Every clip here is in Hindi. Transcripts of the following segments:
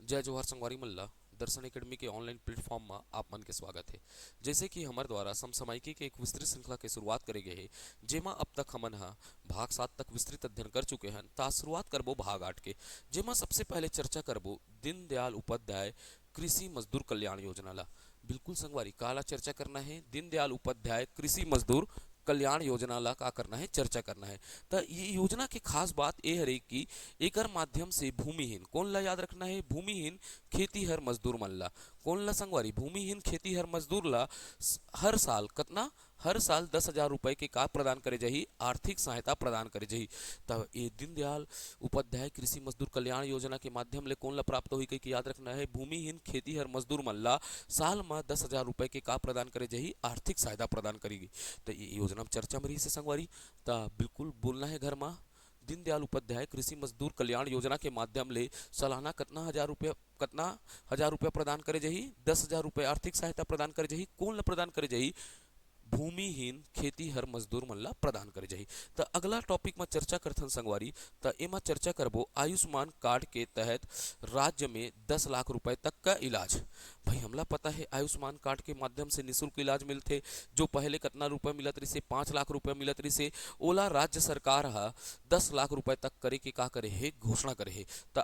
जय जोहार संगवारी मल्ला। दर्शन एकेडमी के ऑनलाइन प्लेटफॉर्म में आप मन के स्वागत है। जैसे कि हमारे द्वारा समसामयिकी के एक विस्तृत श्रृंखला के शुरुआत करे गए है, जेमा अब तक हमन हा भाग 7 तक विस्तृत अध्ययन कर चुके हैं। ता शुरुआत करबो भाग 8 के, जेमा सबसे पहले चर्चा करबो दीनदयाल उपाध्याय कृषि मजदूर कल्याण योजना ला। बिल्कुल संगवारी काला चर्चा करना है, दीनदयाल उपाध्याय कृषि मजदूर कल्याण योजना ला का करना है, चर्चा करना है। तो ये योजना की खास बात ये हरे कि एकर माध्यम से भूमिहीन कौन ला याद रखना है, भूमिहीन खेतीहर मजदूर मन ला, कौन ला संगवारी, भूमिहीन खेतीहर मजदूर ला हर साल कतना, हर साल 10,000 रुपए के का प्रदान करे जाही, आर्थिक सहायता प्रदान करे जाही। तब ये दीनदयाल उपाध्याय कृषि मजदूर कल्याण योजना के माध्यम ले कौन ला प्राप्त हुई कि याद रखना है, भूमिहीन खेतीहर मजदूर मन ला साल में 10,000 रुपए के का प्रदान करे जाही, आर्थिक सहायता प्रदान करेगी। तो ये योजना में चर्चा में रही से संगवारी, तो बिल्कुल बोलना है घर में। दीनदयाल उपाध्याय कृषि मजदूर कल्याण योजना के माध्यम ले सालाना कतना हजार रुपया प्रदान करे जाही, 10,000 रुपये आर्थिक सहायता प्रदान करे जाही। कौन ला प्रदान करे जाही, भूमिहीन खेती हर मजदूर मन ला प्रदान करे जाही। तो अगला टॉपिक में चर्चा करथन संगवारी, तो एमा चर्चा करबो आयुष्मान कार्ड के तहत राज्य में 10 लाख रुपए तक का इलाज। भाई हमला पता है आयुष्मान कार्ड के माध्यम से निःशुल्क इलाज मिलते, जो पहले कितना रुपए मिलत रही से 5 लाख रुपए मिलत रही से, ओला राज्य सरकार हा 10 लाख रुपए तक करे के का करे है, घोषणा करे है। तो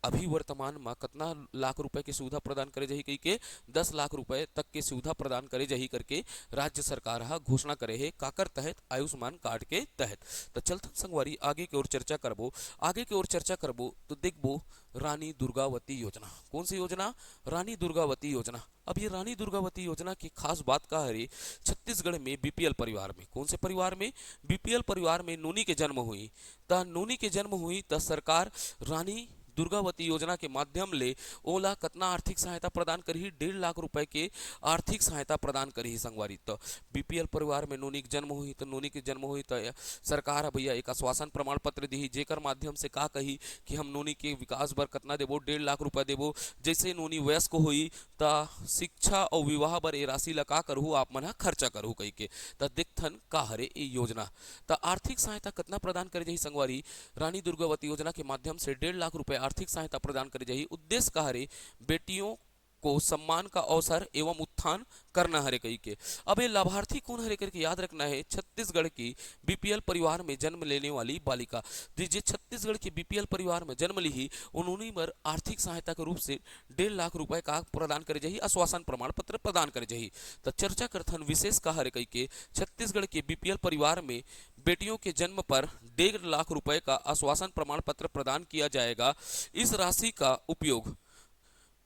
अभी वर्तमान में कितना लाख रुपए की सुविधा प्रदान करे जाही कही के 10 लाख रुपए तक की सुविधा प्रदान करे जाही करके राज्य सरकार हा घोषणा करे है, काकर तहत, आयुष्मान कार्ड के तहत। तो चलते संगवारी आगे की ओर चर्चा करबो, आगे की ओर चर्चा करबो तो देखबो रानी दुर्गावती योजना। कौन सी योजना, रानी दुर्गावती योजना। अब ये रानी दुर्गावती योजना की खास बात का है, छत्तीसगढ़ में बीपीएल परिवार में, कौन से परिवार में, बीपीएल परिवार में नूनी के जन्म हुई। त नूनी के जन्म हुई त सरकार रानी दुर्गावती योजना के माध्यम ले ओला कितना आर्थिक सहायता प्रदान करी, 1.5 लाख रुपए के आर्थिक सहायता प्रदान करी संगवारी। तो बीपीएल परिवार में नूनी के जन्म हुई, तो नूनी के जन्म हुई तो सरकार भैया एक आश्वासन प्रमाण पत्र दी, जेकर माध्यम से का कही कि हम नूनी के विकास बर कितना देबो, 1.5 लाख रुपया देबो। जैसे नूनी वयस्क हुई तो शिक्षा और विवाह बर ए राशि ला का करहु, आप मन खर्चा करहु कही के। तो देखथन का हरे ये योजना। तो आर्थिक सहायता कितना प्रदान करे जाही संगवारी, रानी दुर्गावती योजना के माध्यम से 1.5 लाख रुपए आर्थिक सहायता प्रदान करी जाही। उद्देश्य का हरे बेटियों को सम्मान का अवसर एवं उत्थान करना हरे कही के। अब ये लाभार्थी कौन हरे करके याद रखना है, छत्तीसगढ़ की बीपीएल परिवार में जन्म लेने वाली बालिका। जो छत्तीसगढ़ के बीपीएल परिवार में जन्म ली ही उन्होंने पर आर्थिक सहायता के रूप से 1.5 लाख रुपए का प्रदान करे जाही, आश्वासन प्रमाण पत्र प्रदान करे जाही। तो चर्चा करथन विशेष का हरे कही के, छत्तीसगढ़ के बीपीएल परिवार में बेटियों के जन्म पर 1.5 लाख रुपए का आश्वासन प्रमाण पत्र प्रदान किया जाएगा। इस राशि का उपयोग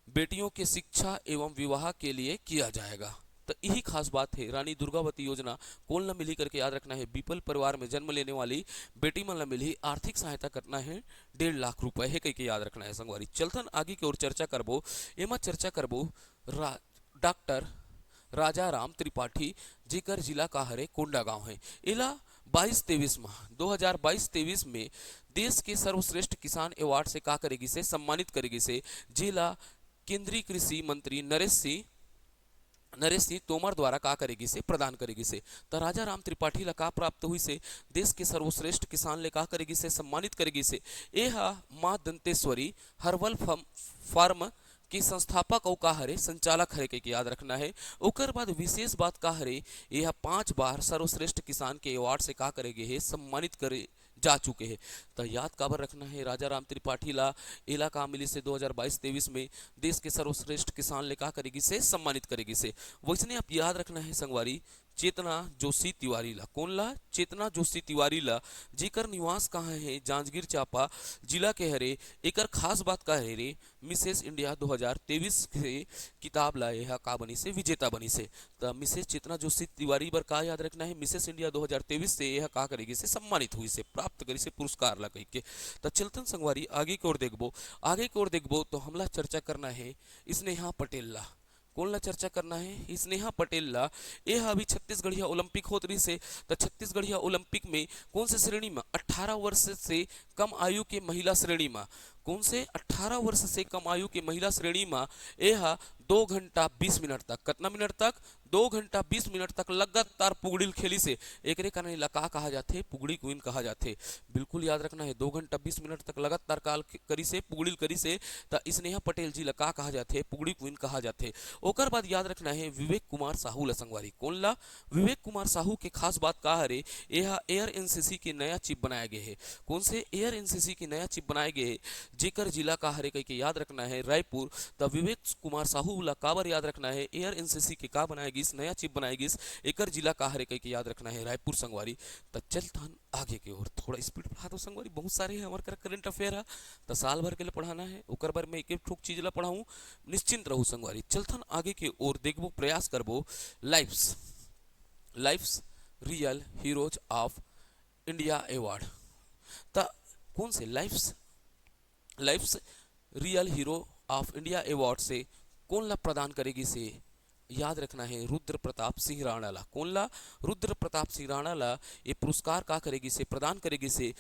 बेटियों के शिक्षा एवं विवाह के लिए किया जाएगा। तो यही खास बात है, रानी दुर्गावती योजना कौन ला मिली करके याद रखना है, बीपल परिवार में जन्म लेने वाली बेटी मन ला मिली, आर्थिक सहायता करना है 1.5 लाख रुपए है कह के याद रखना है संगवारी। चलतन आगे की ओर चर्चा करबो, एमा चर्चा करबो डॉक्टर राजा राम त्रिपाठी, जेकर जिला का हरे कोंडागांव है। इला 22-23 में 2022-23 में देश के सर्वश्रेष्ठ किसान अवार्ड से का करेगी से सम्मानित करेगी से, जिला केंद्रीय कृषि मंत्री नरेश सिंह तोमर द्वारा का करेगी से प्रदान करेगी से। तो राजा राम त्रिपाठी ला का प्राप्त हुई से, देश के सर्वश्रेष्ठ किसान ले का करेगी से सम्मानित करेगी से। यह माँ दंतेश्वरी हर्बल फार्म के संस्थापक और का हरे संचालक हरे के याद रखना है। उकर बाद विशेष बात का हरे, यह 5 बार सर्वश्रेष्ठ किसान के अवार्ड से का करेगे है सम्मानित करे जा चुके हैं। तो याद काबर रखना है, राजा राम त्रिपाठी ला एला का मिली से 2022-23 में देश के सर्वश्रेष्ठ किसान ले का करेगी से सम्मानित करेगी से। वैसने आप याद रखना है संगवारी चेतना जोशी तिवारी ला, कौन ला, चेतना जोशी तिवारी ला, जेकर निवास कहाँ है, जांजगीर चांपा जिला के हरे। एकर खास बात का है रे, मिसेस इंडिया 2023 के किताब ला यह का बनी से विजेता बनी से। तो मिसेस चेतना जोशी तिवारी बर का याद रखना है, मिसेस इंडिया 2023 से यह का करेगी से सम्मानित हुई से, प्राप्त करी से पुरस्कार ला कह के। तो चलतन संगवारी आगे की ओर देखबो, आगे की ओर देखबो तो हमला चर्चा करना है स्नेहा पटेल ला। कौन ला चर्चा करना है, स्नेहा पटेल ला। यह अभी छत्तीसगढ़िया ओलंपिक होत रही से, तो छत्तीसगढ़िया ओलंपिक में कौन से श्रेणी में, 18 वर्ष से कम आयु के महिला श्रेणी में कौन से 18 वर्ष से कम आयु के महिला श्रेणी में यह 2 घंटा 20 मिनट तक, कितना मिनट तक, 2 घंटा 20 मिनट तक लगातार पुगड़िल खेली से एकरे कारण इला का कहा जाथे, पुगड़ी क्वीन कहा जाथे। बिल्कुल याद रखना है, 2 घंटा 20 मिनट तक लगातार काल करी से पुगड़िल करी से त स्नेहा पटेल जी ला का कहा जाथे, पुगड़ी क्वीन कहा जाथे। ओकर बाद याद रखना है विवेक कुमार साहू ला संगवारी, कौन ला, विवेक कुमार साहू के खास बात का हरे, यह एयर एनसीसी के नया चीफ बनाया गया है। कौन से एयर एनसीसी के नया चीफ बनाए गए, जेकर जिला का हरे कह के याद रखना है रायपुर। तब विवेक कुमार साहू ला काबर याद रखना है, एयर एनसीसी के का बनाएगी, नया चीफ बनाएगी, एकर जिला का हरे कह के याद रखना है रायपुर संगवारी। त चलता आगे की ओर, थोड़ा स्पीड बढ़ा दो संगवारी, बहुत सारे हैं हमारे करंट अफेयर है तो साल भर के लिए पढ़ाना है, ओकर बार में एक एक ठोक चीज ला पढ़ाऊं, निश्चिंत रहू संगवारी। चलथन आगे की ओर देखबो, प्रयास करबो, life's life's real heroes of India award. त कौन से life's life's real hero of India award से कौन ला प्रदान करेगी से याद रखना है रुद्र प्रताप सिंह राणा ला। कौन ला, रुद्र प्रताप सिंह राणा ला ये पुरस्कार का करेगी से प्रदान करेगी से,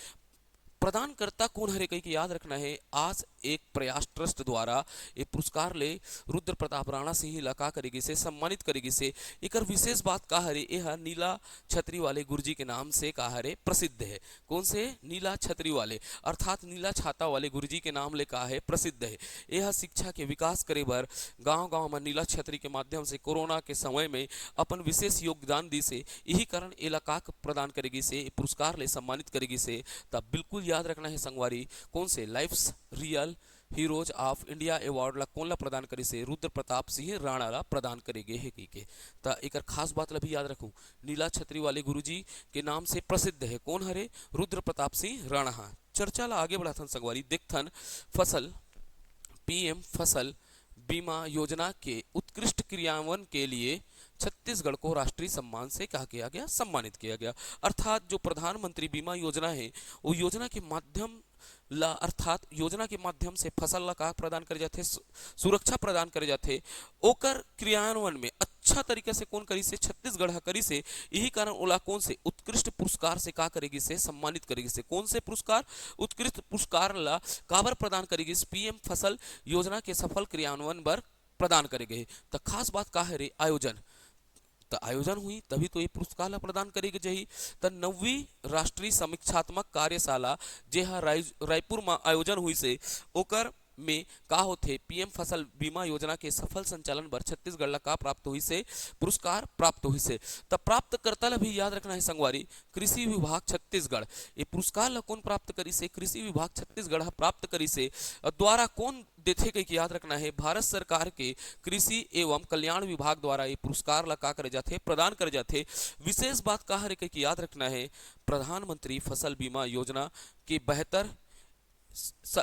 प्रदानकर्ता कौन हरे कह के याद रखना है, आज एक प्रयास ट्रस्ट द्वारा ये पुरस्कार ले रुद्र प्रताप राणा सिंह ला का करेगी से सम्मानित करेगी से। एक विशेष बात का हरे, यह नीला छतरी वाले गुरुजी के नाम से का हरे प्रसिद्ध है। कौन से, नीला छतरी वाले अर्थात नीला छाता वाले गुरुजी के नाम ले का है प्रसिद्ध है। यह शिक्षा के विकास करे बर गांव-गांव में नीला छतरी के माध्यम से कोरोना के समय में अपन विशेष योगदान दी से, यही कारण इलाका प्रदान करेगी से पुरस्कार ले सम्मानित करेगी से। तब बिल्कुल याद रखना है संगवारी, कौन से life's real heroes of India award ला कौन ला प्रदान करी से, रुद्र प्रताप सिंह राणा ला प्रदान करेगे है के। त एक खास बात ला भी याद रखूं, नीला छतरी वाले गुरुजी के नाम से प्रसिद्ध है, कौन हरे, रुद्र प्रताप सिंह राणा। चर्चा ला आगे बढ़ाथन संगवारी, देखथन फसल पीएम फसल बीमा योजना के उत्कृष्ट क्रियान्वयन के लिए छत्तीसगढ़ को राष्ट्रीय सम्मान से कहा किया गया, सम्मानित किया गया। अर्थात जो प्रधानमंत्री बीमा योजना है वो योजना के माध्यम ला, अर्थात योजना के माध्यम से फसल ला का प्रदान करे जाते, सुरक्षा प्रदान करे जाते, ओकर क्रियान्वयन में अच्छा तरीके से कौन करी से, छत्तीसगढ़ करी से, यही कारण ओला कौन से उत्कृष्ट पुरस्कार से का करेगी से सम्मानित करेगी से। कौन से पुरस्कार, उत्कृष्ट पुरस्कार ला काबर प्रदान करेगी, पीएम फसल योजना के सफल क्रियान्वयन बर प्रदान करेगे। तो खास बात का है रे, आयोजन, तो आयोजन हुई तभी तो ये पुरस्कार ला प्रदान करेगी जही। तो 9वीं राष्ट्रीय समीक्षात्मक कार्यशाला जेहा रायपुर में आयोजन हुई से, ओकर में का होथे, पीएम फसल बीमा योजना के सफल संचालन बर छत्तीसगढ़ ला का प्राप्त हुई से, पुरस्कार प्राप्त हुई से। तब प्राप्तकर्ता ला भी याद रखना है संगवारी, कृषि विभाग छत्तीसगढ़, ये पुरस्कार ला कौन प्राप्त करी से, कृषि विभाग छत्तीसगढ़ प्राप्त करी से। द्वारा कौन देथे के याद रखना है, भारत सरकार के कृषि एवं कल्याण विभाग द्वारा ये पुरस्कार ला का करे जाथे, प्रदान करे जाथे। विशेष बात का हरे के याद रखना है, प्रधानमंत्री फसल बीमा योजना के बेहतर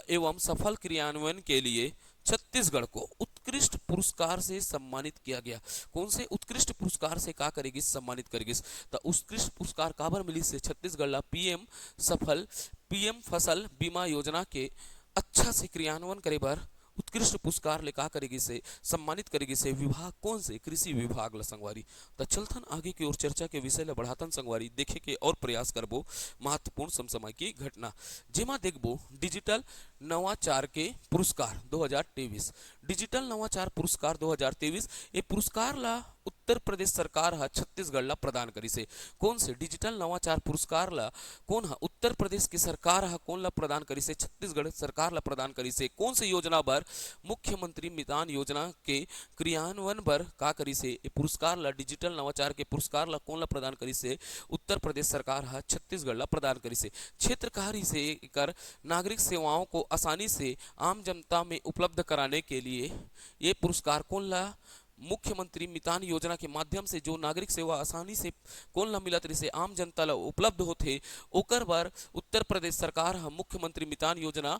एवं सफल क्रियान्वयन के लिए छत्तीसगढ़ को उत्कृष्ट पुरस्कार से सम्मानित किया गया। कौन से उत्कृष्ट पुरस्कार से का करेगी, सम्मानित करेगी। तो उत्कृष्ट पुरस्कार काबर मिली से, छत्तीसगढ़ ला पीएम फसल बीमा योजना के अच्छा से क्रियान्वयन करे बर उत्कृष्ट पुरस्कार ले का करेगी से सम्मानित करेगी से, विभाग कौन से, कृषि विभाग ला संगवारी। तो चलथन आगे की ओर चर्चा के विषय ला बढ़ातन संगवारी, देखे के और प्रयास करबो महत्वपूर्ण समसामयिक की घटना, जेमा देखबो डिजिटल नवाचार के पुरस्कार 2023, डिजिटल नवाचार पुरस्कार 2023, ये पुरस्कार ला उत्तर प्रदेश सरकार हा छत्तीसगढ़ ला प्रदान करी से। कौन से डिजिटल नवाचार पुरस्कार ला कौन हा, उत्तर प्रदेश की सरकार हा कौन ला प्रदान करी से, छत्तीसगढ़ सरकार ला प्रदान करी से। कौन से योजना बर, मुख्यमंत्री मितान योजना के क्रियान्वयन बर का करी से, ये पुरस्कार ला डिजिटल नवाचार के पुरस्कार ला कौन ला प्रदान करी से, उत्तर प्रदेश सरकार हा छत्तीसगढ़ ला प्रदान करी से। क्षेत्र कार्य से कर नागरिक सेवाओं को आसानी से आम जनता में उपलब्ध कराने के लिए ये पुरस्कार कौन ला, मुख्यमंत्री मितान योजना के माध्यम से जो नागरिक सेवा आसानी से कौन ला मिलत रही से, आम जनता ला उपलब्ध होथे, ओकर बार उत्तर प्रदेश सरकार हम मुख्यमंत्री मितान योजना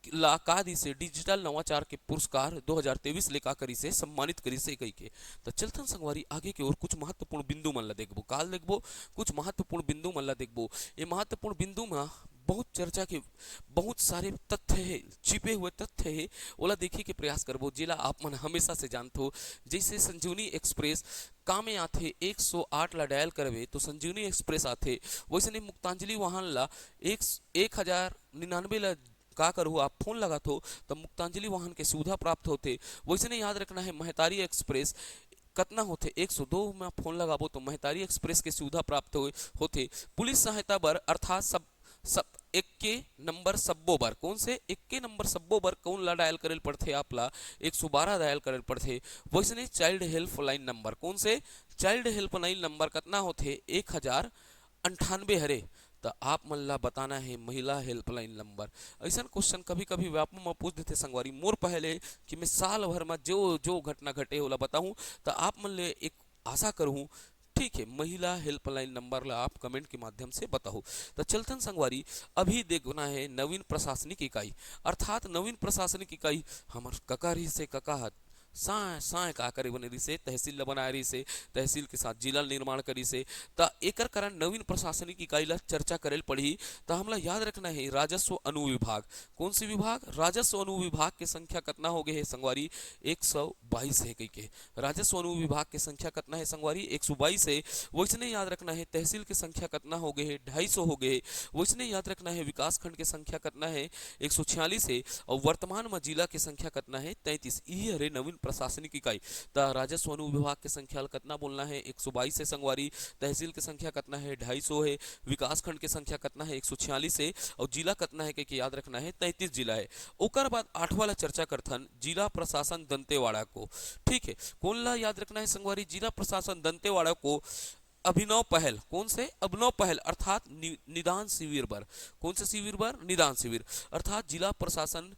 ला का दी से डिजिटल नवाचार के पुरस्कार 2023 लेका करी से सम्मानित करी से कही के। तो चलतन संगवारी आगे के और कुछ महत्वपूर्ण बिंदु मन ला देखबो, काल देखबो कुछ महत्वपूर्ण बिंदु मन ला देखबो। ये महत्वपूर्ण बिंदु में बहुत चर्चा के बहुत सारे तथ्य है, छिपे हुए तथ्य है, ओला देखे के प्रयास करबो, जिला आप मन हमेशा से जानते हो। जैसे संजीवनी एक्सप्रेस कामे आथे 108 ला डायल करबे तो संजीवनी एक्सप्रेस आथे, वैसे मुक्तांजलि वाहन ला 1099 ला का करू आप फोन लगात हो तब मुक्तांजलि वाहन के सुविधा प्राप्त होते। वैसे याद रखना है महतारी एक्सप्रेस कतना होते 102 में फोन लगाबो तो महतारी एक्सप्रेस के सुविधा प्राप्त होते। पुलिस सहायता बर अर्थात सब इक्के नंबर सब्बो बर कौन से इक्के नंबर सब्बो बर कौन ला डायल करेल पड़थे आपला 112 डायल करेल पड़थे। वैसने चाइल्ड हेल्पलाइन नंबर कौन से चाइल्ड हेल्पलाइन नंबर कतना होथे 1098 हरे। तो आप मन ला बताना है महिला हेल्पलाइन नंबर। ऐसा क्वेश्चन कभी कभी व्यापम में पूछ देते संगवारी मोर पहले कि मैं साल भर में जो जो घटना घटे होला बताऊं तो आप मन ले एक आशा करूं। ठीक है महिला हेल्पलाइन नंबर ला आप कमेंट के माध्यम से बताओ। तो चलतन संगवारी अभी देखना है नवीन प्रशासनिक इकाई अर्थात नवीन प्रशासनिक इकाई हमार ककारी से कका साय साय का करे बने रही से तहसील बनाए रही से तहसील के साथ जिला निर्माण करी से त एकर कारण नवीन प्रशासनिक इकाई ला चर्चा करेल पड़ी। तो हमला याद रखना है राजस्व अनुविभाग कौन सी विभाग राजस्व अनुविभाग के संख्या कितना हो गए है संगवारी 122 है कई के राजस्व अनुविभाग के संख्या कितना है संगवारी 122 है। वैसने याद रखना है तहसील की संख्या कितना हो गए है 250 हो गए। वैसने याद रखना है विकास खंड की संख्या कितना है 146 है और वर्तमान में जिला की संख्या कितना है 33। यही हरे नवीन प्रशासनिक इकाई। तो राजस्व अनुविभाग की संख्या कितना बोलना है 122 है संगवारी तहसील की संख्या कितना है 250 है विकास खंड की संख्या कितना है 146 है और जिला कितना है कि याद रखना है 33 जिला है। ओकर बाद 8 वाला चर्चा करथन जिला प्रशासन दंतेवाड़ा को। ठीक है कौन ला याद रखना है संगवारी जिला प्रशासन दंतेवाड़ा को अभिनव पहल कौन से अभिनव पहल अर्थात निदान शिविर बर कौन से शिविर बर निदान शिविर अर्थात जिला प्रशासन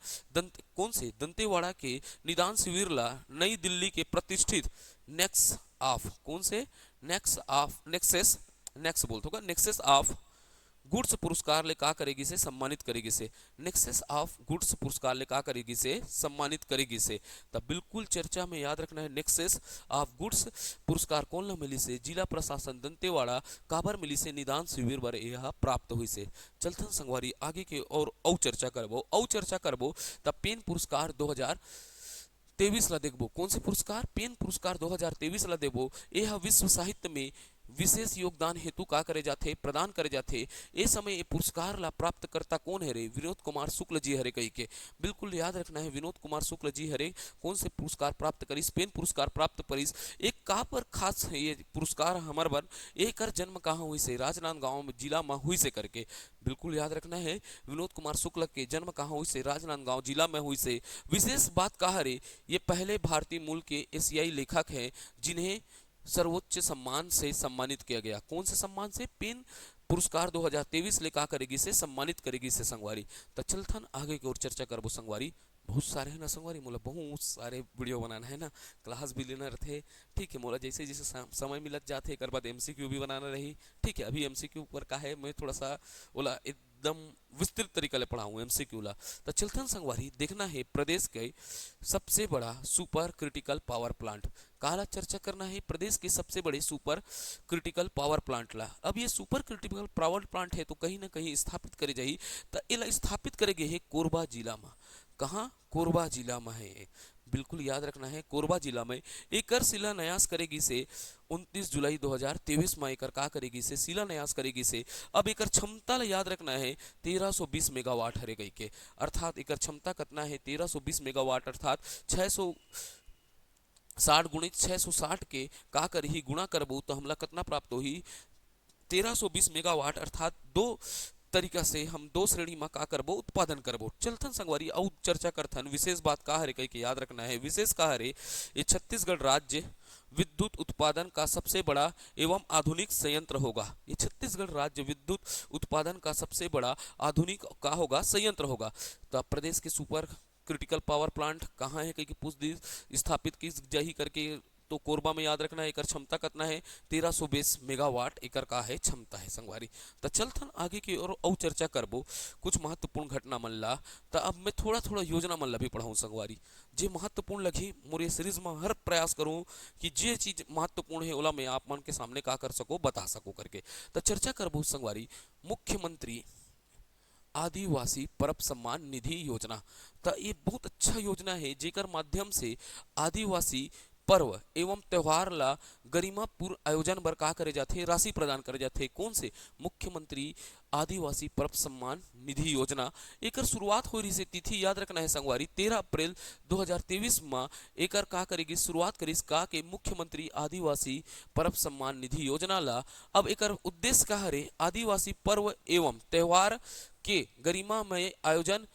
कौन से दंतेवाड़ा के निदान शिविर ला नई दिल्ली के प्रतिष्ठित नेक्स ऑफ कौन से नेक्स बोलते होगा नेक्सस ऑफ गुड्स पुरस्कार ले का करेगी से सम्मानित करेगी से नेक्सस ऑफ गुड्स पुरस्कार ले का करेगी से सम्मानित करेगी से। तब बिल्कुल चर्चा में याद रखना है नेक्सस ऑफ गुड्स पुरस्कार कौन ला मिली से जिला प्रशासन दंतेवाड़ा काबर मिली से निदान शिविर बर यह प्राप्त हुई से। चलथन संगवारी आगे के और चर्चा करबो तब पेन पुरस्कार 2023 ला देखबो कौन से पुरस्कार पेन पुरस्कार 2023 ला देबो यह विश्व साहित्य में विशेष योगदान हेतु का करे जाते प्रदान करे जाते। ए समय ये पुरस्कार ला प्राप्त करता कौन है रे विनोद कुमार शुक्ल जी हरे कही के बिल्कुल याद रखना है विनोद कुमार शुक्ल जी हरे कौन से पुरस्कार प्राप्त करीस पेन पुरस्कार प्राप्त करीस। एक का पर खास है ये पुरस्कार हमार बर एक जन्म कहाँ हुई से राजनांदगांव में जिला में हुई से करके बिल्कुल याद रखना है विनोद कुमार शुक्ल के जन्म कहाँ हुई से राजनांदगांव जिला में हुई से। विशेष बात कहा रे ये पहले भारतीय मूल के एशियाई लेखक हैं जिन्हें सर्वोच्च सम्मान से सम्मानित किया गया कौन से सम्मान से पेन पुरस्कार 2023 लेखा करेगी से सम्मानित करेगी से संगवारी। तो चलथन आगे की ओर चर्चा करबो संगवारी बहुत सारे है ना संगवारी मोला बहुत सारे वीडियो बनाना है ना क्लास भी लेना रहते। ठीक है मोला जैसे जैसे समय मिलत जाते एक बाद एमसीक्यू भी बनाना रही। ठीक है अभी एमसीक्यू पर का है मैं थोड़ा सा बोला एकदम विस्तृत तरीका ले पढ़ाऊँ एमसीक्यू ला। तो चलथन संगवारी देखना है प्रदेश के सबसे बड़ा सुपर क्रिटिकल पावर प्लांट काला चर्चा करना है प्रदेश के सबसे बड़े सुपर क्रिटिकल पावर प्लांट ला। अब ये सुपर क्रिटिकल पावर प्लांट है तो कहीं ना कहीं स्थापित करे जाही तो इला स्थापित करेगे है कोरबा जिला में। कहाँ कोरबा जिला में है बिल्कुल याद रखना है कोरबा जिला में एकर शिलान्यास करेगी से 29 जुलाई 2023 में एकर का करेगी से शिलान्यास करेगी से। अब एकर क्षमता याद रखना है 1320 मेगावाट हरे गई के अर्थात एकर क्षमता कितना है 1320 मेगावाट अर्थात 660 गुणित 660 के का करही गुणा करबो तो हमला कितना प्राप्त होही 1320 मेगावाट अर्थात दो तरीका से हम दो श्रेणी में का करबो उत्पादन करबो। चलथन संगवारी और चर्चा करथन विशेष बात का हरे कह के याद रखना है विशेष का हरे ये छत्तीसगढ़ राज्य विद्युत उत्पादन का सबसे बड़ा एवं आधुनिक संयंत्र होगा। ये छत्तीसगढ़ राज्य विद्युत उत्पादन का सबसे बड़ा आधुनिक का होगा संयंत्र होगा। तो प्रदेश के सुपर क्रिटिकल पावर प्लांट कहाँ है कहीं पूछ दी स्थापित की जाही करके तो कोरबा में याद रखना है एकर क्षमता कितना है 1320 मेगावाट एकर का है क्षमता है संगवारी। तो चलथन आगे की और चर्चा करबो कुछ महत्वपूर्ण घटना मन ला। तो अब मैं थोड़ा थोड़ा योजना मन ला भी पढ़ाऊँ संगवारी जे महत्वपूर्ण लगी मोरे सीरीज में हर प्रयास करूँ कि जे चीज महत्वपूर्ण है ओला मैं आप मन के सामने का कर सको बता सको करके। तो चर्चा करबो संगवारी मुख्यमंत्री आदिवासी परब सम्मान निधि योजना। तो ये बहुत अच्छा योजना है जेकर माध्यम से आदिवासी पर्व एवं त्योहार ला गरिमापूर्ण आयोजन बर का करे जाथे, राशि प्रदान करे जाथे। कौन से? मुख्यमंत्री आदिवासी पर्व सम्मान निधि योजना। एकर शुरुआत हो रही से तिथि याद रखना है संगवारी 13 अप्रैल 2023 में एकर का करेगी शुरुआत करिस का के मुख्यमंत्री आदिवासी पर्व सम्मान निधि योजना ला। अब एकर उद्देश्य का हरे आदिवासी पर्व एवं त्योहार के गरिमामय आयोजन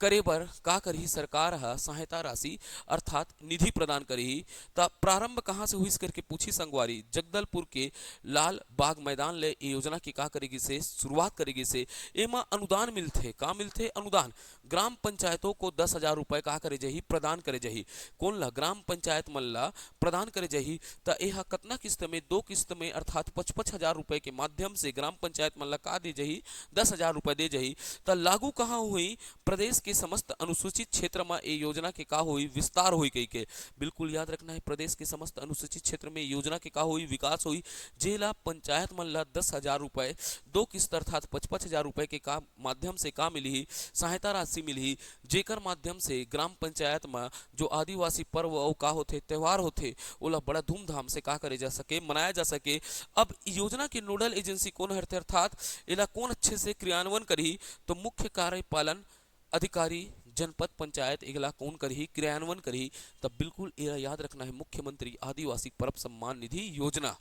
करे बर का करही सरकार हा सहायता राशि अर्थात निधि प्रदान करही। त प्रारंभ कहाँ से हुई करके पूछी संगवारी जगदलपुर के लाल बाग मैदान ले ये योजना की का करेगी से शुरुआत करेगी से एमा अनुदान मिलथे। का मिलथे? अनुदान ग्राम पंचायतों को 10,000 रुपए का करे जही प्रदान करे जही। कौन ला? ग्राम पंचायत मन ला प्रदान करे जही। त एहा कतना किस्त में? 2 किस्त में अर्थात 55,000 रुपए के माध्यम से ग्राम पंचायत मन ला का दे जही 10,000 रुपए दे जही। त लागू कहाँ हुई? प्रदेश के समस्त अनुसूचित क्षेत्र में ये योजना के का हुई विस्तार हुई कही के बिल्कुल याद रखना है। प्रदेश के समस्त अनुसूचित क्षेत्र में योजना के का हुई विकास हुई। जेला पंचायत मन ला 10,000 रुपए 2 किस्त अर्थात 55,000 रुपए के का माध्यम से का मिली सहायता राशि मिली, जेकर माध्यम से ग्राम पंचायत में जो आदिवासी पर्व और का होते त्योहार होते ओला बड़ा धूमधाम से का करे जा सके मनाया जा सके। अब योजना की नोडल एजेंसी कौन है अर्थात एला कौन अच्छे से क्रियान्वयन करी? तो मुख्य कार्यपालन अधिकारी जनपद पंचायत एगला कौन करही क्रियान्वयन करही? तब बिल्कुल यह याद रखना है मुख्यमंत्री आदिवासी पर्व सम्मान निधि योजना।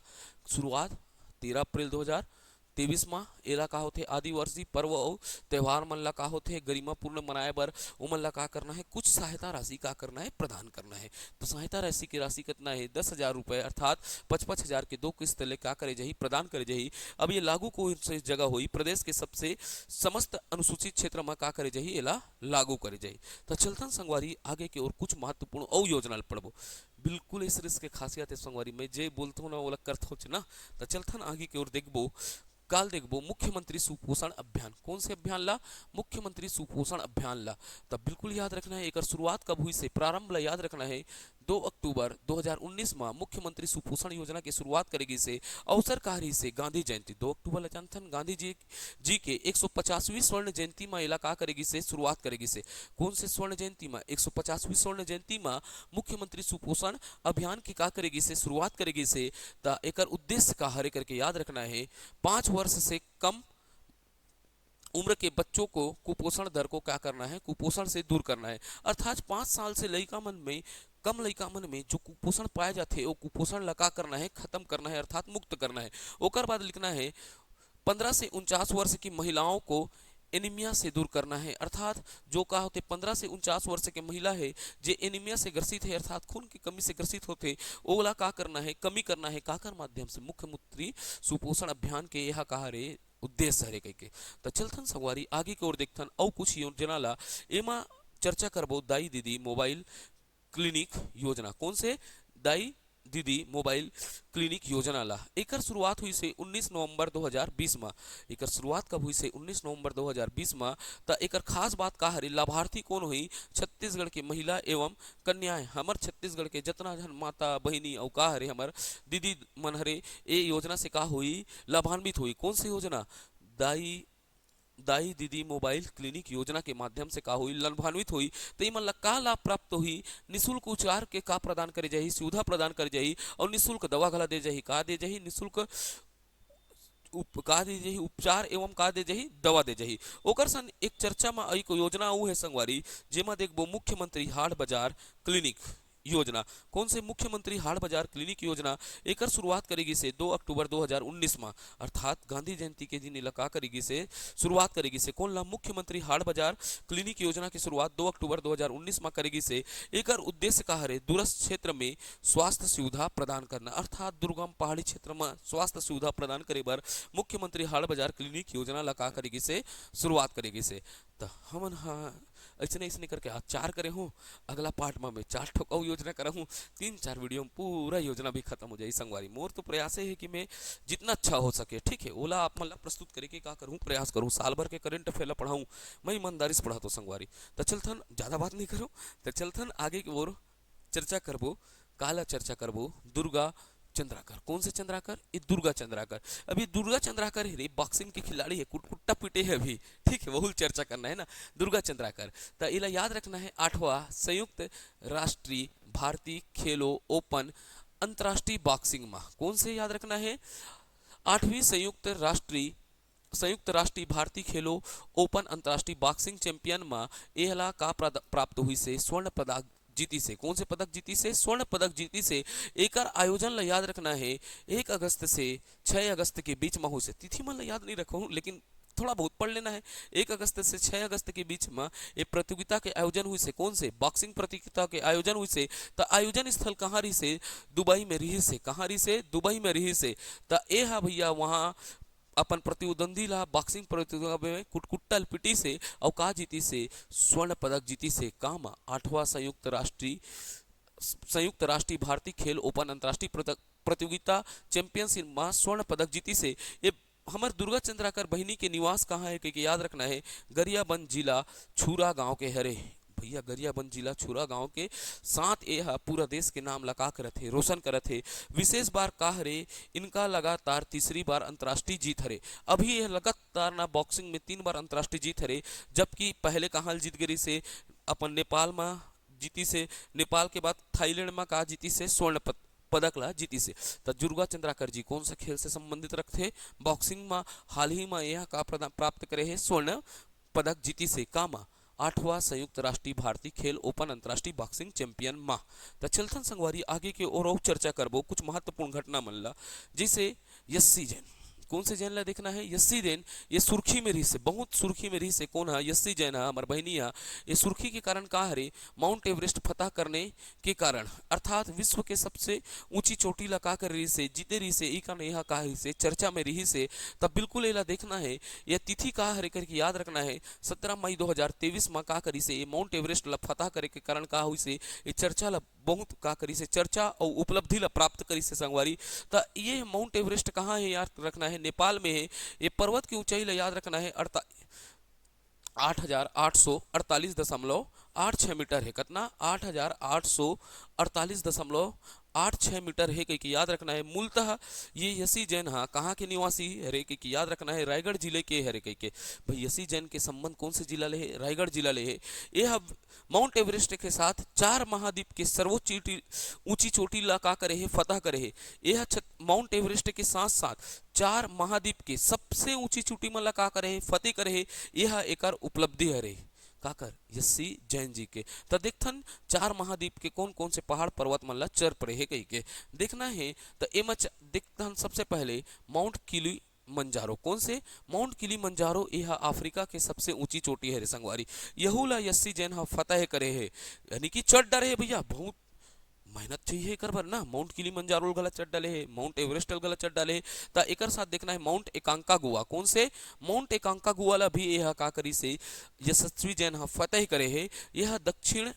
शुरुआत 13 अप्रैल 2023 में एला का होथे आदिवासी पर्व और त्योहार मन ला का होथे गरिमापूर्ण मनाए बर ओमन ला का करना है कुछ सहायता राशि का करना है प्रदान करना है। तो सहायता राशि की राशि कितना है? 10,000 रुपए अर्थात 55,000 के 2 किस्त ले का करे जही प्रदान करे जही। अब ये लागू कौन से जगह हुई? प्रदेश के सबसे समस्त अनुसूचित क्षेत्र में का करे जही एला लागू करे जही। तो चलतन संगवारी आगे की ओर कुछ महत्वपूर्ण और योजना पढ़बो। बिल्कुल इस रिस्क के खासियत है संगवारी में जे बोलते हो ना वो करते हो ना। तो चलतन आगे की ओर देखबो काल देखबो मुख्यमंत्री सुपोषण अभियान। कौन से अभियान ला? मुख्यमंत्री सुपोषण अभियान ला। तब बिल्कुल याद रखना है एक शुरुआत कब हुई से प्रारंभ ला याद रखना है 2 अक्टूबर 2019 में मुख्यमंत्री सुपोषण योजना की शुरुआत करेगी से अवसर कार्य से गांधी जयंती 2 अक्टूबर जानथन गांधी जी के 150वीं स्वर्ण जयंती में इलाका करेगी से शुरुआत करेगी से। कौन से स्वर्ण जयंती में? 150वीं स्वर्ण जयंती में मुख्यमंत्री सुपोषण अभियान की का करेगी से शुरुआत करेगी से। ता एकर उद्देश्य का हरे करके याद रखना है 5 वर्ष से कम उम्र के बच्चों को कुपोषण दर को क्या करना है? कुपोषण से दूर करना है। अर्थात 5 साल से लड़का मन में कम लड़का मन में जो कुपोषण पाए जाते वो कुपोषण लगा करना है खत्म करना है अर्थात मुक्त करना है। ओकर बाद लिखना है 15 से 49 वर्ष की महिलाओं को एनीमिया से दूर करना है। अर्थात जो का होते 15 से 49 वर्ष के महिला है जे एनीमिया से ग्रसित है अर्थात खून की कमी से ग्रसित होते ओला का करना है कमी करना है काकर माध्यम से मुख्यमंत्री सुपोषण अभियान के यह कहा रे उद्देश्य हरे कह के। तो चलथन संगवारी आगे की ओर देखथन और कुछ योजना ला एमा चर्चा करबो दाई दीदी मोबाइल क्लिनिक योजना। कौन से? दाई दीदी मोबाइल क्लिनिक योजना ला। एकर शुरुआत हुई से 19 नवंबर 2020 में। एकर शुरुआत कब हुई से? 19 नवंबर 2020 में। त एकर खास बात का हरी लाभार्थी कौन हुई? छत्तीसगढ़ के महिला एवं कन्याएं हमर छत्तीसगढ़ के जितना जन माता बहिनी और का हरे हमर दीदी मन हरे ये योजना से का हुई लाभान्वित हुई। कौन सी योजना? दाई दीदी मोबाइल क्लिनिक योजना के माध्यम से का हुई लाभान्वित हुई। तो इमन ला का लाभ प्राप्त हुई? निःशुल्क उपचार के का प्रदान करे जाही सुविधा प्रदान करे जाही और निःशुल्क दवा घला दे जाही का दे जाही निःशुल्क का दे जाही उपचार एवं का दे जाही दवा दे जाही। ओकर सन एक चर्चा में एक योजना ऊ है संगवारी जेमा देखबो मुख्यमंत्री हाट बाजार क्लिनिक योजना। कौन से? मुख्यमंत्री हाट बाजार क्लिनिक योजना। एकर शुरुआत करेगी से 2 अक्टूबर 2019 में अर्थात गांधी जयंती के दिन इलाका करेगी से शुरुआत करेगी से। कौन ला? मुख्यमंत्री हाट बाजार क्लिनिक योजना की शुरुआत 2 अक्टूबर 2019 में करेगी से। एकर उद्देश्य का हरे दूरस्थ क्षेत्र में स्वास्थ्य सुविधा प्रदान करना अर्थात दुर्गम पहाड़ी क्षेत्र में स्वास्थ्य सुविधा प्रदान करे बर मुख्यमंत्री हाट बाजार क्लिनिक योजना ला का करेगी से शुरुआत करेगी से। तो हमन ऐसे करके आज 4 करे हूँ अगला पार्ट में मैं 4 ठोक और योजना करा हूँ 3-4 वीडियो में पूरा योजना भी खत्म हो जाए संगवारी। मोर तो प्रयास है कि मैं जितना अच्छा हो सके ठीक है ओला आप मतलब प्रस्तुत करे के का करूँ प्रयास करूँ साल भर के करंट अफेयर पढ़ाऊँ मैं ईमानदारी से पढ़ाता संगवारी। तो चलथन ज़्यादा बात नहीं करूँ तो चलथन आगे की ओर चर्चा करबो काला चर्चा करबो दुर्गा चंद्राकर। कौन से चंद्राकर? ये दुर्गा चंद्राकर। अभी दुर्गा चंद्राकर है बॉक्सिंग के खिलाड़ी है कुट्टा पीटे है अभी ठीक है बहुत चर्चा करना है ना दुर्गा चंद्राकर। तो इला याद रखना है 8वां संयुक्त राष्ट्रीय भारतीय खेलो ओपन अंतर्राष्ट्रीय बॉक्सिंग माह कौन से याद रखना है 8वीं संयुक्त राष्ट्रीय भारतीय खेलो ओपन अंतर्राष्ट्रीय बॉक्सिंग चैंपियन में एहला का प्राप्त हुई से स्वर्ण पदक जीती से कौन से पदक जीती से स्वर्ण पदक जीती से एकर आयोजन ला याद रखना है 1 अगस्त से 6 अगस्त के बीच में हो से तिथि मन ला याद नहीं रखो लेकिन थोड़ा बहुत पढ़ लेना है 1 अगस्त से 6 अगस्त के बीच में ये प्रतियोगिता के आयोजन हुई से कौन से बॉक्सिंग प्रतियोगिता के आयोजन हुई से तो आयोजन स्थल कहाँ रही से दुबई में रही से कहाँ रही से दुबई में रही से तो ये है भैया वहाँ अपन प्रतिद्वंदी ला बॉक्सिंग प्रतियोगिता में कुटकुट्टल पिटी से और का जीती से स्वर्ण पदक जीती से काम 8वां संयुक्त राष्ट्रीय भारतीय खेल ओपन अंतर्राष्ट्रीय प्रतियोगिता चैंपियनशिप में स्वर्ण पदक जीती से ये हमार दुर्गा चंद्राकर बहिनी के निवास कहाँ है क्योंकि याद रखना है गरियाबंद जिला छुरा गांव के हरे भैया गरियाबंद जिला छुरा गांव के साथ यह पूरा देश के नाम लगा करत है रोशन करत है विशेष बार का हरे इनका लगातार तीसरी बार अंतर्राष्ट्रीय जीत हरे अभी यह लगातार ना बॉक्सिंग में 3 बार अंतर्राष्ट्रीय जीत हरे जबकि पहले कहाँ जीत गई से अपन नेपाल में जीती से नेपाल के बाद थाईलैंड में का जीती से स्वर्ण पदक ला जीती से तो दुर्गा चंद्राकर जी कौन सा खेल से संबंधित रखते बॉक्सिंग में हाल ही में यह का प्राप्त करे है स्वर्ण पदक जीती से कामा 8वां संयुक्त राष्ट्रीय भारतीय खेल ओपन अंतर्राष्ट्रीय बॉक्सिंग चैंपियन माह तो चलथन संगवारी आगे के और चर्चा करबो कुछ महत्वपूर्ण घटना मन ला जैसे यस्सी जैन कौन से जैन ला देखना है यस्सी जैन ये सुर्खी में रही से बहुत सुर्खी में रही से कौन है यस्सी जैन है हमार बहनी है ये सुर्खी के कारण का हरे माउंट एवरेस्ट फतह करने के कारण अर्थात विश्व के सबसे ऊंची चोटी ला का कर रही से जीते रही से का यहाँ का रही से चर्चा में रही से तब बिल्कुल एला देखना है यह तिथि का हरे करके याद रखना है 17 मई 2023 में का करी से ये माउंट एवरेस्ट ला फतह करे के कारण का हुई से ये चर्चा ला बहुत का करी से चर्चा और उपलब्धि ला प्राप्त करी से संगवारी तो ये माउंट एवरेस्ट कहाँ है याद रखना है नेपाल में है ये पर्वत की ऊंचाई ला याद रखना है 8,848.86 मीटर है कितना 8,848.86 मीटर है कि याद रखना है मूलतः ये यसी जैन हाँ कहाँ के निवासी हरे कि याद रखना है रायगढ़ जिले के हरे के भाई यसी जैन के संबंध कौन से जिला ले है रायगढ़ जिला ले है यह माउंट एवरेस्ट के साथ 4 महाद्वीप के सर्वोच्च ऊंची चोटी ला का करे है फतह करे है यह माउंट एवरेस्ट के साथ साथ 4 महाद्वीप के सबसे ऊंची चोटी में ला का करे है फतेह करे है यह एक उपलब्धि हरे काकर यस्सी जैन जी के तो देखथन 4 महाद्वीप के कौन कौन से पहाड़ पर्वत मन ला चर पड़े है कही के देखना है तो एम देखथन सबसे पहले माउंट किली मंजारो कौन से माउंट किली मंजारो यह अफ्रीका के सबसे ऊंची चोटी है रे संगवारी यहूला यस्सी जैन हा फतह करे है यानी कि चढ़ डरे है भैया बहुत मेहनत चाहिए कर बर ना माउंट किलीमंजारो गला चढ़ डाले है माउंट एवरेस्ट गला चढ़ डाले है ता एकर साथ देखना है माउंट एकांका गुआ कौन से माउंट एकांका गुआ ला भी यह का करी से यशस्वी जैन हा फतह करे है यह दक्षिण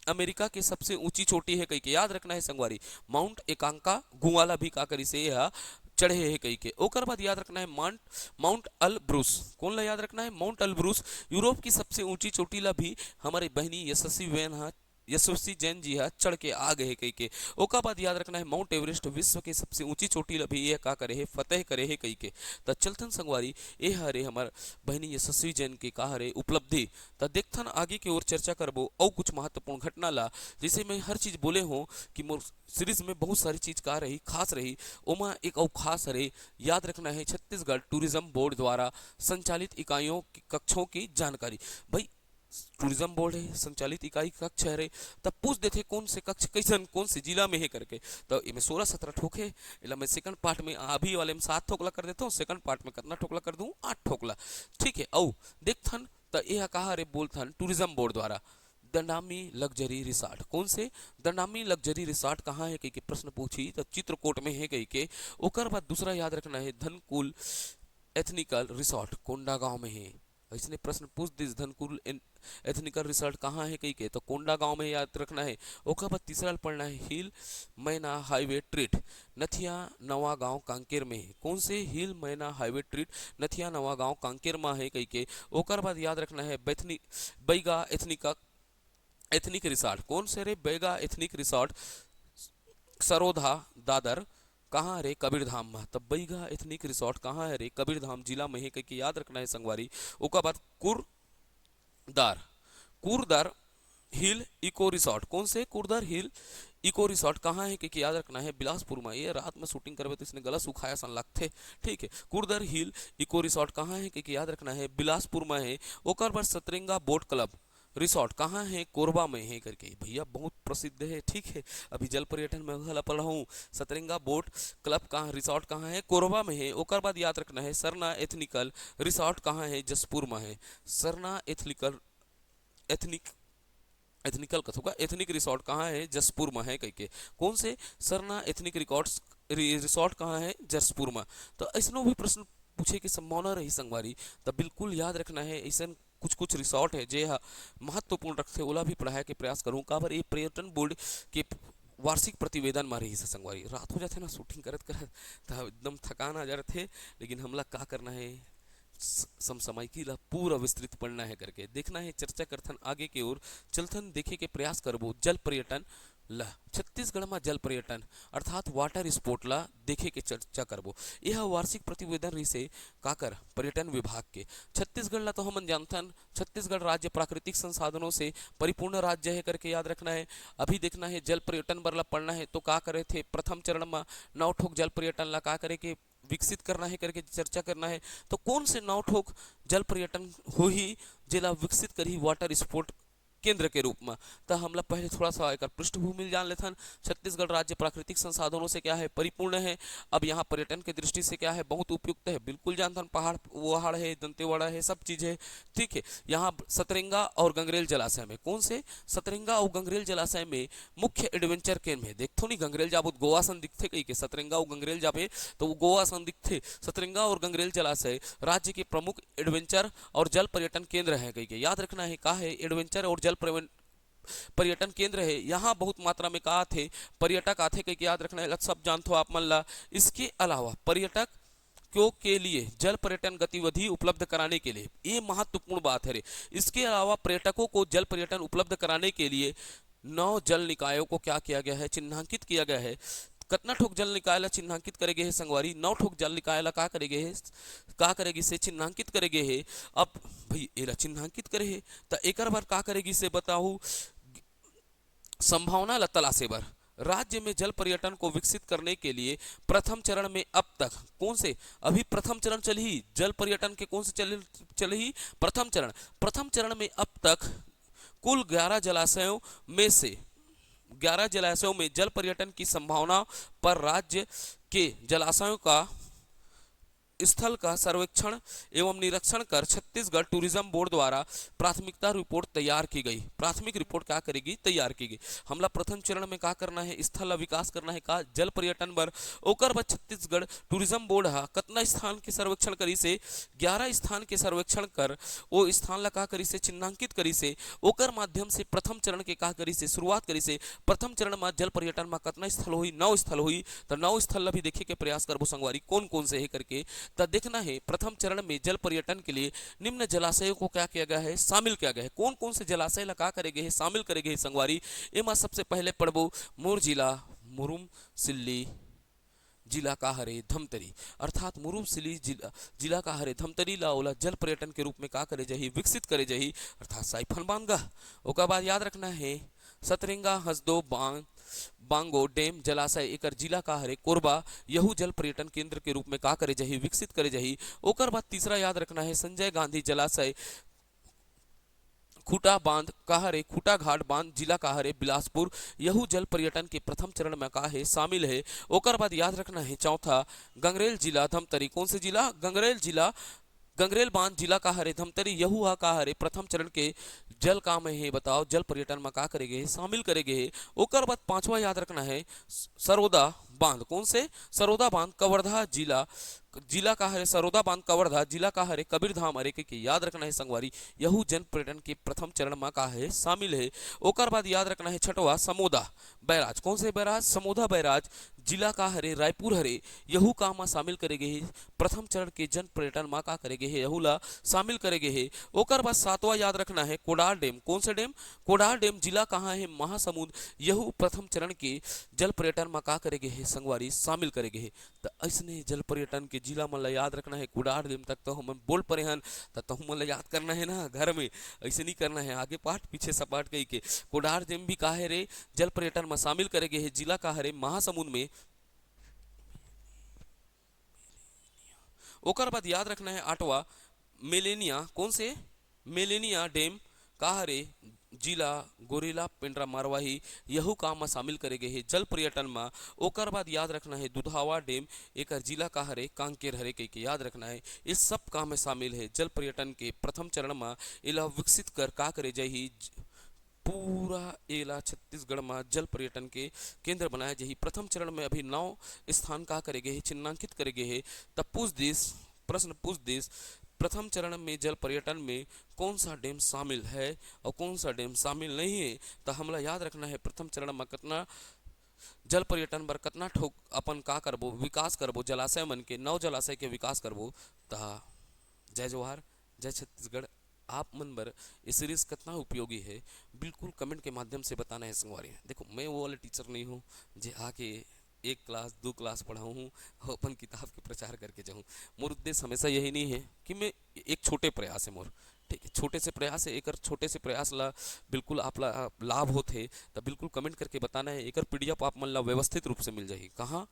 अमेरिका के सबसे ऊंची चोटी है कही के याद रखना है संगवारी माउंट एकांका गुआ ला भी का करी से यह चढ़े है कही के ओकर बाद याद रखना है माउंट अल्ब्रूस कौन ला याद रखना है माउंट अल्ब्रूस यूरोप की सबसे ऊंची चोटी ला भी हमारे बहनी यशस्वी वैन हा यशस्वी जैन जी है चढ़ के आ गए कही के ओका बाद याद रखना है माउंट एवरेस्ट विश्व के सबसे ऊंची चोटी ला भी यह का करे है फतेह करे है कही के त चलथन संगवारी ए हरे हमार बहनी यशस्वी जैन के का हरे उपलब्धि त देखथन आगे की ओर चर्चा करबो और कुछ महत्वपूर्ण घटना ला जैसे मैं हर चीज बोले हूँ कि मोर सीरीज में बहुत सारी चीज का रही खास रही ओमा एक और खास रही याद रखना है छत्तीसगढ़ टूरिज्म बोर्ड द्वारा संचालित इकाइयों की कक्षों की जानकारी भाई टूरिज्म बोर्ड है संचालित इकाई कक्ष है रे तब पूछ देते कौन से कक्ष कैसन कौन से जिला में है करके तो इनमें 16-17 ठोक है इला मैं सेकंड पार्ट में अभी वाले में 7 ठोकला कर देता हूँ सेकंड पार्ट में कितना ठोकला कर दूं 8 ठोकला ठीक है औ देखथन तो यह कहा रे बोलथन टूरिज्म बोर्ड द्वारा दंडामी लग्जरी रिसॉर्ट कौन से दंडामी लग्जरी रिसॉर्ट कहाँ है कही के प्रश्न पूछी तो चित्रकूट में है कही के ओकर बाद दूसरा याद रखना है धनकुल एथनिकल रिसॉर्ट कोंडागांव में है इसने प्रश्न पूछ दिस धनकुल एथनिकल रिसॉर्ट कहाँ है कही के तो कोंडा गांव में याद रखना है ओकर बाद तीसरा पढ़ना है हिल मैना हाईवे ट्रीट नथिया नवा गांव कांकेर में है कौन से हिल मैना हाईवे ट्रीट नथिया नवा गांव कांकेर में है कही के ओकर बाद याद रखना है बैगा एथनिक रिसॉर्ट कौन से रे बैगा एथनिक रिसॉर्ट सरोधा दादर कहाँ रे कबीरधाम में तब बैगा एथनिक रिसॉर्ट कहाँ है रे कबीरधाम जिला में है कहीं याद रखना है संगवारी ओका बाद कुरदार हिल इको रिसॉर्ट कौन से कुरदार हिल इको रिसोर्ट कहाँ है कि याद रखना है बिलासपुर में। ये रात में शूटिंग करवे तो इसने गला सुखाया सन लगते, ठीक है। कुर्दर हिल इको रिसोर्ट कहाँ है कि याद रखना है बिलासपुर में है। ओकर बाद सतरंगा बोट क्लब रिसोर्ट कहाँ है, कोरबा में है करके भैया बहुत प्रसिद्ध है, ठीक है। अभी जल पर्यटन में हला पढ़ा हूँ। सतरंगा बोट क्लब कहाँ रिसोर्ट कहाँ है, कोरबा में है। ओकर बाद याद रखना है सरना एथनिकल रिसोर्ट कहाँ है, जसपुर में है। सरना एथनिकल एथनिक एथनिकल कथों एथनिक रिसोर्ट कहाँ है, जसपुर में है कह के। कौन से, सरना एथनिक रिकॉर्ड्स रिसोर्ट कहाँ है, जसपुर में। तो ऐसनो भी प्रश्न पूछे की संभावना रही संगवारी। तो बिल्कुल याद रखना है ऐसा कुछ कुछ रिसोर्ट है जे महत्वपूर्ण रखते ओला भी पढ़ाए के प्रयास करूँ। काबर ये पर्यटन बोर्ड के वार्षिक प्रतिवेदन में रही से संगवारी। रात हो जाते ना शूटिंग करत करत तो एकदम थकान आ जाते, लेकिन हमला का करना है समसामयिकी ला पूरा विस्तृत पढ़ना है करके देखना है। चर्चा करथन आगे की ओर चलथन देखे के प्रयास करबो जल पर्यटन ला। छत्तीसगढ़ में जल पर्यटन अर्थात वाटर स्पोर्ट ला देखे के चर्चा करबो। यह वार्षिक प्रतिवेदन रही से काकर पर्यटन विभाग के। छत्तीसगढ़ ला तो हम जानथन छत्तीसगढ़ राज्य प्राकृतिक संसाधनों से परिपूर्ण राज्य है करके याद रखना है। अभी देखना है जल पर्यटन बर ला पढ़ना है तो का करे थे प्रथम चरण में 9 ठोक जल पर्यटन ला का करे के विकसित करना है करके चर्चा करना है। तो कौन से 9 ठोक जल पर्यटन हो ही जिला विकसित करी वाटर स्पोर्ट केंद्र के रूप में। तो हमला पहले थोड़ा सा एक पृष्ठभूमि जान लेथन। छत्तीसगढ़ राज्य प्राकृतिक संसाधनों से क्या है, परिपूर्ण है। अब यहाँ पर्यटन की दृष्टि से क्या है, बहुत उपयुक्त है। बिल्कुल जानथन पहाड़ वहाड़ है, दंतेवाड़ा है, सब चीज है, ठीक है। यहाँ सतरंगा और गंगरेल जलाशय में, कौन से सतरंगा और गंगरेल जलाशय में मुख्य एडवेंचर केंद्र है। देखो नहीं गंगरेल जाबो गोवा सन दिखते कहीं के, सतरंगा और गंगरेल जाबे तो वो गोवा सन दिखते। सतरंगा और गंगरेल जलाशय राज्य के प्रमुख एडवेंचर और जल पर्यटन केंद्र है कहीं के। याद रखना है का है एडवेंचर और जल पर्यटन केंद्र है। यहाँ बहुत मात्रा में का थे पर्यटक आते कहीं याद रखना है, सब जानते हो आप मन ला। इसके अलावा पर्यटक क्यों के लिए जल पर्यटन गतिविधि उपलब्ध कराने के लिए, ये महत्वपूर्ण बात है रे। इसके अलावा पर्यटकों को जल पर्यटन उपलब्ध कराने के लिए 9 जल निकायों को क्या किया गया है, चिन्हांकित किया गया है। कितना ठोक जल निकाय ला चिन्हांकित करेगे है संगवारी, 9 ठोक जल निकाय ला का करेगे है, का करेगी से चिन्हांकित करेगे है। अब भाई एला चिन्हांकित करे है तो एक बार का करेगी से बताऊ संभावना ला तलाशे बर। राज्य में जल पर्यटन को विकसित करने के लिए प्रथम चरण में अब तक कौन से, अभी प्रथम चरण चल ही जल पर्यटन के कौन से चल ही प्रथम चरण में अब तक कुल 11 जलाशयों में से 11 जलाशयों में जल पर्यटन की संभावना पर राज्य के जलाशयों का स्थल का सर्वेक्षण एवं निरीक्षण कर छत्तीसगढ़ टूरिज्म बोर्ड द्वारा प्राथमिकता रिपोर्ट तैयार की गई। प्राथमिक रिपोर्ट क्या करेगी, तैयार की गई। हमला प्रथम चरण में क्या करना है, स्थल विकास करना है का जल पर्यटन बर। ओकर बाद छत्तीसगढ़ टूरिज्म बोर्ड हा कतना स्थान के सर्वेक्षण करी से, 11 स्थान के सर्वेक्षण कर वो स्थान ला का करी से चिन्हांकित करी से। ओकर माध्यम से प्रथम चरण के का करी से शुरुआत करी से। प्रथम चरण में जल पर्यटन में कितना स्थल हुई, 9 स्थल हुई। तो 9 स्थल ला भी देखे के प्रयास करबो संगवारी कौन कौन से है करके। तो देखना है प्रथम चरण में जल पर्यटन के लिए निम्न जलाशयों को क्या किया गया है, शामिल किया गया है। कौन कौन से जलाशय ला का करेगे है, शामिल करेगे है संगवारी। एमा सबसे पहले पढ़बो मोर जिला मुरुम सिल्ली जिला का हरे धमतरी, अर्थात मुरुम सिल्ली जिला का हरे धमतरी ला ओला जल पर्यटन के रूप में का करे जाही, विकसित करे जाही, अर्थात साइफन बांधगा। ओकर बाद याद रखना है सतरंगा हसदो बांगो डैम जलाशय एकर जिला का हरे कोरबा, यहू जल पर्यटन केंद्र के रूप में का करे जाही, विकसित करे जाही। ओकर बाद तीसरा याद रखना है संजय गांधी जलाशय खूटा बांध का हरे खूटा घाट बांध जिला का हरे बिलासपुर, यहू जल पर्यटन के प्रथम चरण में का है, शामिल है। ओकर बाद याद रखना है चौथा गंगरेल जिला धमतरी, कौन से जिला, गंगरेल जिला गंगरेल बांध जिला का हरे धमतरी, यहू हा का हरे प्रथम चरण के जल का में है, बताओ जल पर्यटन में का करेगे, शामिल करेगे है। ओकर बाद पांचवा याद रखना है सरोदा बांध, कौन से सरोदा बांध कवर्धा जिला का हरे सरोदा बांध कवर्धा जिला का हरे कबीरधाम हरे के याद रखना है संगवारी, यहू जन पर्यटन के प्रथम चरण में का है, शामिल है। ओकर बाद याद रखना है छठवा समोदा बैराज, कौन से बैराज, समोदा बैराज जिला का हरे रायपुर हरे, यहू का में शामिल करेगे है। प्रथम चरण के जन पर्यटन में का करेगे है, यहू ला शामिल करेगे है। ओकर बाद सातवां याद रखना है कोडार डैम, कौन से डैम, कोडार डैम जिला कहाँ है, महासमुंद, यहू प्रथम चरण के जल पर्यटन में का करेगे है संगवारी, शामिल करेगे है। तो ऐसने जल पर्यटन के के जिला मन ला याद रखना है, कुडार दिन तक तो हम बोल परे हन, तो हम ला याद करना है ना घर में, ऐसे नहीं करना है, आगे पाठ पीछे सपाट कही के। कुडार दिन भी का है रे, जल पर्यटन में शामिल करेगे है, जिला का है रे महासमुंद में। ओकर बाद याद रखना है आठवा मेलेनिया, कौन से मेलेनिया डैम का रे, जिला गोरेला पेंड्रा मारवाही, यहू काम में शामिल करे गए है जल पर्यटन में। ओकर बाद याद रखना है दुधावा डैम, एक जिला का हरे कांकेर हरे कह के याद रखना है। इस सब काम में शामिल है जल पर्यटन के प्रथम चरण में, इला विकसित कर का करे जाही पूरा एला छत्तीसगढ़ में जल पर्यटन के केंद्र बनाया जाही। प्रथम चरण में अभी 9 स्थान का करे गए है, चिन्हांकित करे गए है। तब पूछ दिस, प्रश्न पूछ दिस, प्रथम चरण में जल पर्यटन में कौन सा डैम शामिल है और कौन सा डैम शामिल नहीं है, तो हमला याद रखना है प्रथम चरण में कितना जल पर्यटन बर कितना ठोक अपन का करबो, विकास करबो, जलाशय मन के 9 जलाशय के विकास करबो। ता जय जवाहर, जय छत्तीसगढ़। आप मन बर ये सीरीज कितना उपयोगी है, बिल्कुल कमेंट के माध्यम से बताना है संगवारी। देखो मैं वो वाला टीचर नहीं हूँ जे आके 1 क्लास 2 क्लास पढ़ाऊँ हूँ और अपन किताब के प्रचार करके जाऊँ। मोर उद्देश्य हमेशा यही नहीं है कि मैं, एक छोटे प्रयास है मोर, ठीक है, छोटे से प्रयास है, एक छोटे से प्रयास ला बिल्कुल आप ला लाभ होते, तो बिल्कुल कमेंट करके बताना है। एक पीडीएफ आप मन ला व्यवस्थित रूप से मिल जाएगी कहाँ,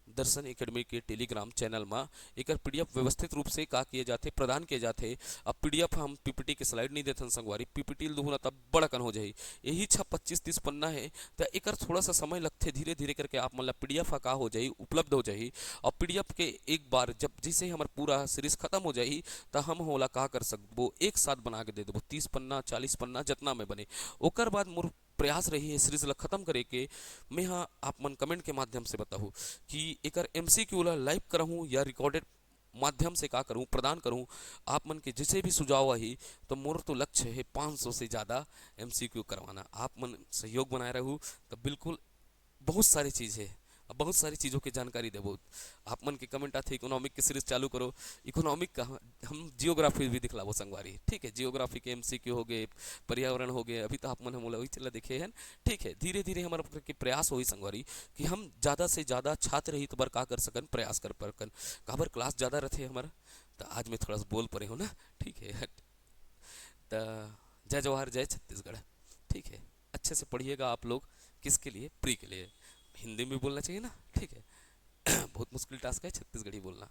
दर्शन एकेडमी के टेलीग्राम चैनल में। एक पीडीएफ व्यवस्थित रूप से का किए जाते, प्रदान किए जाते। अब पीडीएफ हम पीपीटी के स्लाइड नहीं देते संगवारी, पीपीटी दूना तब बड़कन हो जाए, यही 25-30 पन्ना है, तो एक थोड़ा सा समय लगते, धीरे धीरे करके आप मतलब पीडीएफ का हो जाए, उपलब्ध हो जाए। और पीडीएफ के एक बार जब जैसे हमारा पूरा सीरीज खत्म हो जाए, तो हम होला का कर सकबो, एक साथ बना के दे देबो, 30 पन्ना 40 पन्ना जितना में बने। ओकर बाद मोर प्रयास रही है सीरीज ला खत्म करे के। मैं हाँ आप मन कमेंट के माध्यम से बताऊँ कि एक एमसीक्यू ला लाइव करहूँ या रिकॉर्डेड माध्यम से का करूँ, प्रदान करूँ। आप मन के जैसे भी सुझाव आई, तो मोर तो लक्ष्य है 500 से ज़्यादा एमसीक्यू करवाना। आप मन सहयोग बनाए रहूँ तो बिल्कुल बहुत सारी चीज़ है, अब बहुत सारी चीज़ों की जानकारी देबो। आप मन के कमेंट आते इकोनॉमिक की सीरीज चालू करो, इकोनॉमिक का हम जियोग्राफी भी दिखलाबो संगवारी, ठीक है, जियोग्राफी के एमसीक्यू हो गए, पर्यावरण हो गए, अभी तो आप मन हम वही चला देखे हैं, ठीक है। धीरे धीरे हमारा के प्रयास हो संगवारी कि हम ज़्यादा से ज़्यादा छात्र ही तो बर का कर सकन, प्रयास कर परकन, काबर क्लास ज़्यादा रहते हमारा, तो आज मैं थोड़ा सा बोल पड़े हो ना, ठीक है। तो जय जवाहर, जय छत्तीसगढ़, ठीक है। अच्छे से पढ़िएगा आप लोग, किसके लिए, प्री के लिए। हिंदी में बोलना चाहिए ना, ठीक है। बहुत मुश्किल टास्क है छत्तीसगढ़ी बोलना।